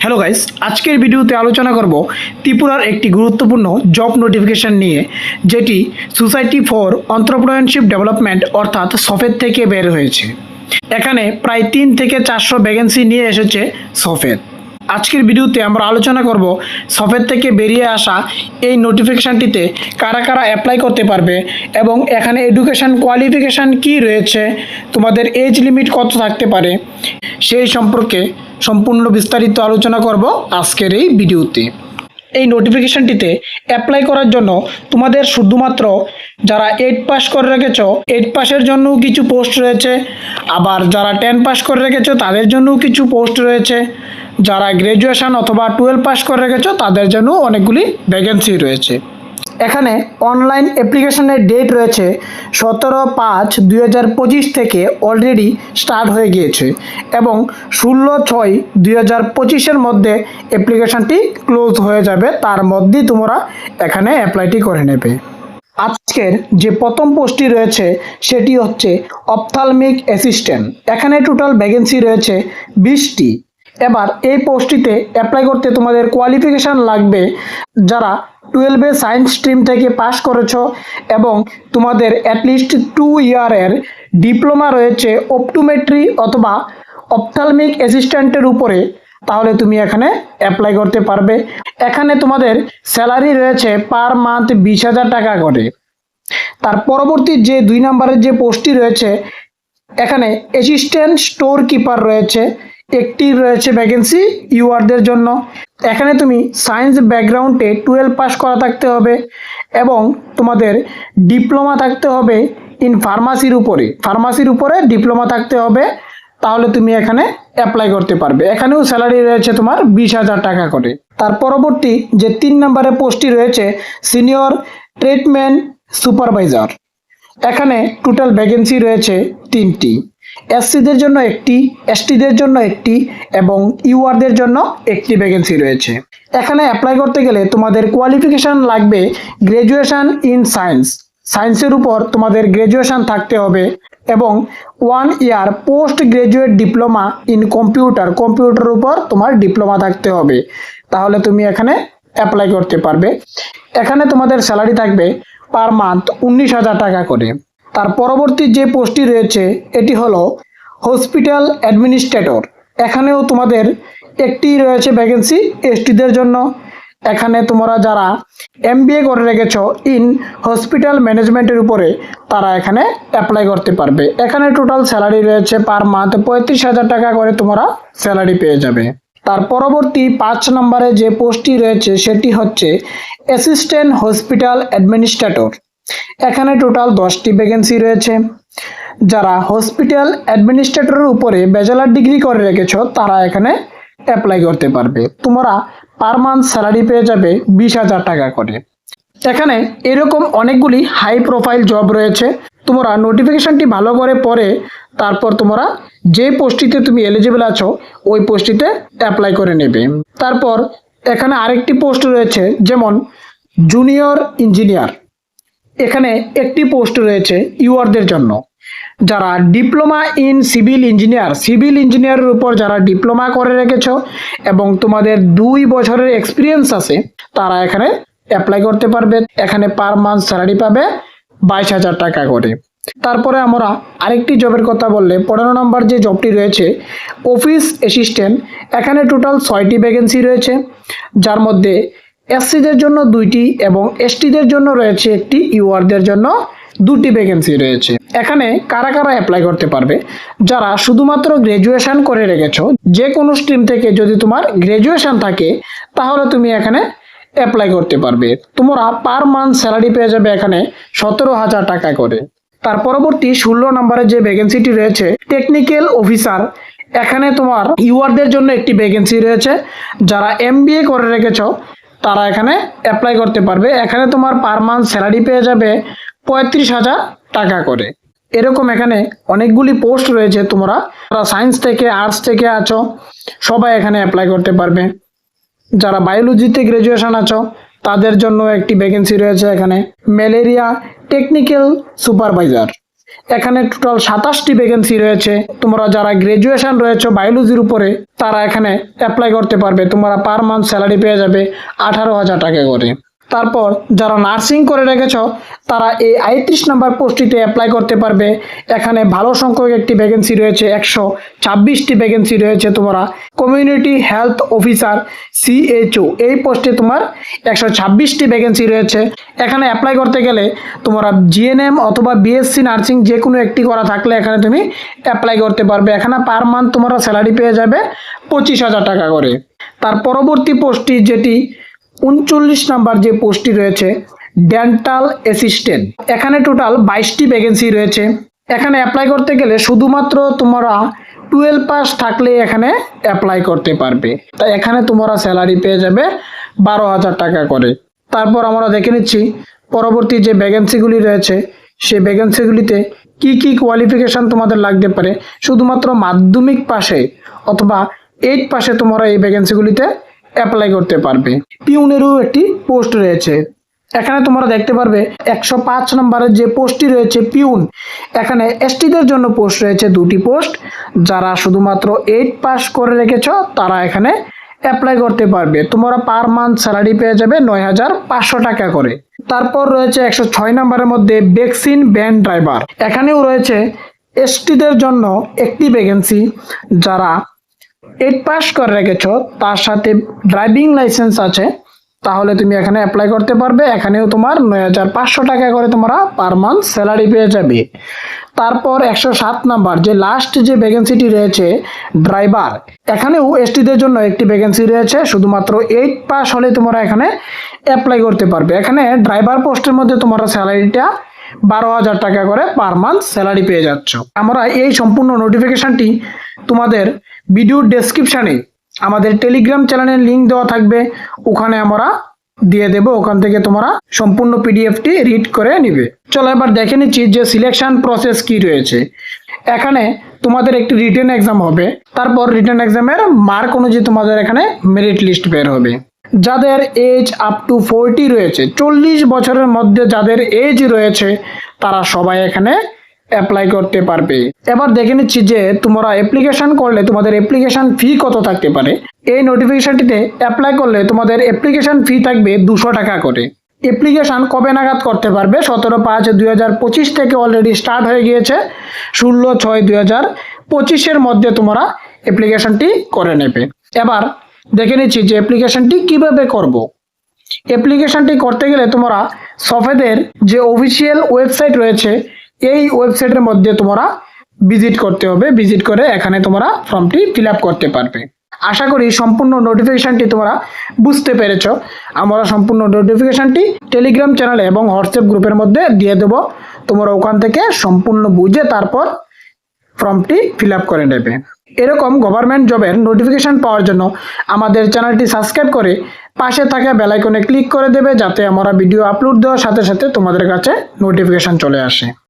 Hello guys, আজকের ভিডিওতে আলোচনা করব ত্রিপুরার একটি গুরুত্বপূর্ণ জব নোটিফিকেশন নিয়ে, যেটি সোসাইটি ফর এন্টারপ্রেনিয়রশিপ ডেভেলপমেন্ট অর্থাৎ সফেদ থেকে বের হয়েছে। এখানে প্রায় 3 থেকে 400 ভ্যাকেন্সি নিয়ে এসেছে সফেদ। আজকের ভিডিওতে আমরা আলোচনা করব সফেদ থেকে বেরিয়ে আসা এই নোটিফিকেশানটিতে কারা কারা অ্যাপ্লাই করতে পারবে এবং এখানে এডুকেশান কোয়ালিফিকেশান কী রয়েছে, তোমাদের এজ লিমিট কত থাকতে পারে, সেই সম্পর্কে সম্পূর্ণ বিস্তারিত আলোচনা করব আজকের এই ভিডিওতে। এই নোটিফিকেশানটিতে অ্যাপ্লাই করার জন্য তোমাদের শুধুমাত্র যারা 8 পাস করে রেখেছো 8 পাসের জন্যও কিছু পোস্ট রয়েছে, আবার যারা 10 পাস করে রেখেছো তাদের জন্যও কিছু পোস্ট রয়েছে, যারা গ্র্যাজুয়েশন অথবা 12 পাস করে রেখেছো তাদের জন্য অনেকগুলি ভ্যাকেন্সি রয়েছে। এখানে অনলাইন অ্যাপ্লিকেশনের ডেট রয়েছে 17/5/2025 থেকে অলরেডি স্টার্ট হয়ে গিয়েছে এবং 16/6/2025 মধ্যে অ্যাপ্লিকেশনটি ক্লোজ হয়ে যাবে। তার মধ্যেই তোমরা এখানে অ্যাপ্লাইটি করে নেবে। আজকের যে প্রথম পোস্টটি রয়েছে সেটি হচ্ছে অপথ্যালমিক অ্যাসিস্ট্যান্ট। এখানে টোটাল ভ্যাকেন্সি রয়েছে 20টি। এবার এই পোস্টটিতে অ্যাপ্লাই করতে তোমাদের কোয়ালিফিকেশান লাগবে যারা 12-এ সায়েন্স স্ট্রিম থেকে পাস করেছো এবং তোমাদের অ্যাটলিস্ট 2 ইয়ারের ডিপ্লোমা রয়েছে অপটোমেট্রি অথবা অপথ্যালমিক অ্যাসিস্ট্যান্টের উপরে, তাহলে তুমি এখানে অ্যাপ্লাই করতে পারবে। এখানে তোমাদের স্যালারি রয়েছে পার মান্থ 20,000 টাকা করে। তার পরবর্তী যে 2 নম্বরের যে পোস্টটি রয়েছে, এখানে অ্যাসিস্ট্যান্ট স্টোর কিপার রয়েছে, একটি রয়েছে ভ্যাকেন্সি ইউআরদের জন্য। এখানে তুমি সায়েন্স ব্যাকগ্রাউন্ডে 12 পাস করা থাকতে হবে এবং তোমাদের ডিপ্লোমা থাকতে হবে ইন ফার্মাসির উপরে ডিপ্লোমা থাকতে হবে, তাহলে তুমি এখানে অ্যাপ্লাই করতে পারবে। এখানেও স্যালারি রয়েছে তোমার 20,000 টাকা করে। তার পরবর্তী যে 3 নম্বরের পোস্টটি রয়েছে সিনিয়র ট্রিটমেন্ট সুপারভাইজার। এখানে টোটাল ভ্যাকেন্সি রয়েছে 3টি। এসসিদের জন্য একটি, এসটিদের জন্য একটি এবং ইউআরদের জন্য একটি ভ্যাকেন্সি রয়েছে। এখানে অ্যাপ্লাই করতে গেলে তোমাদের কোয়ালিফিকেশান লাগবে গ্র্যাজুয়েশন ইন সায়েন্সের উপর তোমাদের গ্র্যাজুয়েশন থাকতে হবে এবং 1 year post graduate diploma in computer উপর তোমার ডিপ্লোমা থাকতে হবে, তাহলে তুমি এখানে অ্যাপ্লাই করতে পারবে। এখানে তোমাদের স্যালারি থাকবে পার মান্থ 19,000 টাকা করে। তার পরবর্তী যে পোস্টটি রয়েছে এটি হলো হসপিটাল অ্যাডমিনিস্ট্রেটর। এখানেও তোমাদের একটি রয়েছে ভ্যাকেন্সি এসটিদের জন্য। এখানে তোমরা যারা MBA করে রেখেছো ইন হসপিটাল ম্যানেজমেন্টের উপরে, তারা এখানে অ্যাপ্লাই করতে পারবে। এখানে টোটাল স্যালারি রয়েছে পার মান্থ 35,000 টাকা করে তোমরা স্যালারি পেয়ে যাবে। তার পরবর্তী 5 নম্বরে যে পোস্টটি রয়েছে সেটি হচ্ছে অ্যাসিস্ট্যান্ট হসপিটাল অ্যাডমিনিস্ট্রেটর। এখানে টোটাল 10টি ভ্যাকেন্সি রয়েছে। যারা হসপিটাল অ্যাডমিনিস্ট্রেটরের উপরে ব্যাচেলার ডিগ্রি করে রেখেছো তারা এখানে অ্যাপ্লাই করতে পারবে। তোমরা পার মান্থ স্যালারি পেয়ে যাবে 20,000 টাকা করে। এখানে এরকম অনেকগুলি হাই প্রোফাইল জব রয়েছে। তোমরা নোটিফিকেশানটি ভালো করে পড়ে তারপর তোমরা যে পোস্টটিতে তুমি এলিজিবল আছো ওই পোস্টটিতে অ্যাপ্লাই করে নেবে। তারপর এখানে আরেকটি পোস্ট রয়েছে যেমন জুনিয়র ইঞ্জিনিয়ার। এখানে একটি পোস্ট রয়েছে ইউআরদের জন্য। যারা ডিপ্লোমা ইন সিভিল ইঞ্জিনিয়ারের উপর যারা ডিপ্লোমা করে রেখেছো এবং তোমাদের 2 বছরের এক্সপিরিয়েন্স আছে, তারা এখানে অ্যাপ্লাই করতে পারবে। এখানে পার মান্থ স্যালারি পাবে 22,000 টাকা করে। তারপরে আমরা আরেকটি জবের কথা বললে 15 নম্বর যে জবটি রয়েছে অফিস অ্যাসিস্ট্যান্ট। এখানে টোটাল 6টি ভ্যাকেন্সি রয়েছে, যার মধ্যে এসসিদের জন্য 2টি এবং এসটিদের জন্য রয়েছে একটি, ইউআরদের জন্য 2টি ভ্যাকেন্সি রয়েছে। এখানে কারা কারা অ্যাপ্লাই করতে পারবে? যারা শুধুমাত্র গ্র্যাজুয়েশন করে রেখেছো, যে কোনো স্ট্রিম থেকে যদি তোমার গ্র্যাজুয়েশন থাকে তাহলে তুমি এখানে অ্যাপ্লাই করতে পারবে। তোমরা পার মান্থ স্যালারি পেয়ে যাবে এখানে 17,000 টাকা করে। তার পরবর্তী 16 নম্বরের যে ভ্যাকেন্সিটি রয়েছে টেকনিক্যাল অফিসার। এখানে তোমার ইউআরদের জন্য একটি ভ্যাকেন্সি রয়েছে। যারা MBA করে রেখেছো তারা এখানে অ্যাপ্লাই করতে পারবে। এখানে তোমার পার মান্থ স্যালারি পেয়ে যাবে 35,000 টাকা করে। এরকম এখানে অনেকগুলি পোস্ট রয়েছে। তোমরা সায়েন্স থেকে আর্টস থেকে আছো সবাই এখানে অ্যাপ্লাই করতে পারবে। যারা বায়োলজিতে গ্র্যাজুয়েশন আছো তাদের জন্য একটি ভ্যাকেন্সি রয়েছে এখানে ম্যালেরিয়া টেকনিক্যাল সুপারভাইজার। এখানে টোটাল 27টি ভ্যাকেন্সি রয়েছে। তোমরা যারা গ্রাজুয়েশন রয়েছে বায়োলজির উপরে তারা এখানে অ্যাপ্লাই করতে পারবে। তোমরা পার মান্থ স্যালারি পেয়ে যাবে 18,000 টাকা করে। তারপর যারা নার্সিং করে রেখেছ তারা এই 38 নম্বর পোস্টটিতে অ্যাপ্লাই করতে পারবে। এখানে ভালো সংখ্যক একটি ভ্যাকেন্সি রয়েছে, 126টি ভ্যাকেন্সি রয়েছে। তোমরা কমিউনিটি হেলথ অফিসার CHO এই পোস্টে তোমার 126টি ভ্যাকেন্সি রয়েছে। এখানে অ্যাপ্লাই করতে গেলে তোমরা GNM অথবা BSc নার্সিং যে কোনো একটি করা থাকলে এখানে তুমি অ্যাপ্লাই করতে পারবে। এখানে পার মান্থ তোমরা স্যালারি পেয়ে যাবে 25,000 টাকা করে। তার পরবর্তী পোস্টটি যেটি 39 নাম্বার যে পোস্টটি রয়েছে ডেন্টাল অ্যাসিস্ট্যান্ট, এখানে টোটাল 22টি ভ্যাকেন্সি রয়েছে। এখানে অ্যাপ্লাই করতে গেলে শুধুমাত্র তোমরা 12 পাস থাকলে এখানে অ্যাপ্লাই করতে পারবে। তাই এখানে তোমরা স্যালারি পেয়ে যাবে 12,000 টাকা করে। তারপর আমরা দেখে নিচ্ছি পরবর্তী যে ভ্যাকেন্সিগুলি রয়েছে সেই ভ্যাকেন্সিগুলিতে কি কি কোয়ালিফিকেশন তোমাদের লাগতে পারে। শুধুমাত্র মাধ্যমিক পাশে অথবা 8 পাশে তোমরা এই ভ্যাকেন্সিগুলিতে অ্যাপ্লাই করতে পারবে। পিউনেরও একটি পোস্ট রয়েছে। এখানে তোমরা দেখতে পারবে 105 নম্বরের যে পোস্টটি রয়েছে পিউন, এখানে এসটিদের জন্য পোস্ট রয়েছে 2টি পোস্ট। যারা শুধুমাত্র 8 পাস করে রেখেছ তারা এখানে অ্যাপ্লাই করতে পারবে। তোমরা পার মান্থ স্যালারি পেয়ে যাবে 9,500 টাকা করে। তারপর রয়েছে 106 নম্বরের মধ্যে ভ্যাকসিন ভ্যান ড্রাইভার, এখানেও রয়েছে এসটিদের জন্য একটি ভ্যাকেন্সি। যারা 8 পাস করে রেখেছ তার সাথে ড্রাইভিং লাইসেন্স আছে তাহলে তুমি এখানে অ্যাপ্লাই করতে পারবে। এখানেও তোমার 9,500 টাকা করে তোমরা পার মান্থ স্যালারি পেয়ে যাবে। তারপর 107 নাম্বার যে লাস্ট যে ভ্যাকেন্সিটি রয়েছে ড্রাইভার, এখানেও এসটিদের জন্য একটি ভ্যাকেন্সি রয়েছে। শুধুমাত্র 8 পাস হলে তোমরা এখানে অ্যাপ্লাই করতে পারবে। এখানে ড্রাইভার পোস্টের মধ্যে তোমরা স্যালারিটা 12,000 টাকা করে পার মান্থ স্যালারি পেয়ে যাচ্ছ। আমরা এই সম্পূর্ণ নোটিফিকেশনটি তোমাদের ভিডিও ডেসক্রিপশানে আমাদের টেলিগ্রাম চ্যানেলের লিঙ্ক দেওয়া থাকবে, ওখানে আমরা দিয়ে দেব। ওখান থেকে তোমরা সম্পূর্ণ পিডিএফটি রিড করে নিবে। চলো এবার দেখে নিচ্ছি যে সিলেকশন প্রসেস কি রয়েছে। এখানে তোমাদের একটি রিটেন এক্সাম হবে, তারপর রিটেন এক্সামের মার্ক অনুযায়ী তোমাদের এখানে মেরিট লিস্ট বের হবে। যাদের এজ আপ টু 40 রয়েছে, 40 বছরের মধ্যে যাদের এজ রয়েছে তারা সবাই এখানে অ্যাপ্লাই করতে পারবে। এবার দেখে নিচ্ছি যে তোমরা অ্যাপ্লিকেশন করলে তোমাদের অ্যাপ্লিকেশন ফি কত থাকতে পারে। এই নোটিফিকেশনটিতে অ্যাপ্লাই করলে তোমাদের অ্যাপ্লিকেশন ফি থাকবে 200 টাকা করে। অ্যাপ্লিকেশন কবে নাগাদ করতে পারবে? 17/5/2025 থেকে অলরেডি স্টার্ট হয়ে গিয়েছে। 16/6/2025 মধ্যে তোমরা অ্যাপ্লিকেশনটি করে নেবে। এবার দেখে নিচ্ছি যে অ্যাপ্লিকেশনটি কিভাবে করব। অ্যাপ্লিকেশনটি করতে গেলে তোমরা সফেদের যে অফিসিয়াল ওয়েবসাইট রয়েছে এই ওয়েবসাইটের মধ্যে তোমরা ভিজিট করতে হবে। ভিজিট করে এখানে তোমরা ফর্মটি ফিল আপ করতে পারবে। আশা করি সম্পূর্ণ নোটিফিকেশনটি তোমরা বুঝতে পেরেছ। আমরা সম্পূর্ণ নোটিফিকেশনটি টেলিগ্রাম চ্যানেলে এবং হোয়াটসঅ্যাপ গ্রুপের মধ্যে দিয়ে দেবো। তোমরা ওখান থেকে সম্পূর্ণ বুঝে তারপর ফর্মটি ফিল আপ করে নেবে। এরকম গভর্নমেন্ট জবের নোটিফিকেশন পাওয়ার জন্য আমাদের চ্যানেলটি সাবস্ক্রাইব করে পাশে থাকা বেল আইকনে ক্লিক করে দেবে, যাতে আমরা ভিডিও আপলোড দেওয়ার সাথে সাথে তোমাদের কাছে নোটিফিকেশন চলে আসে।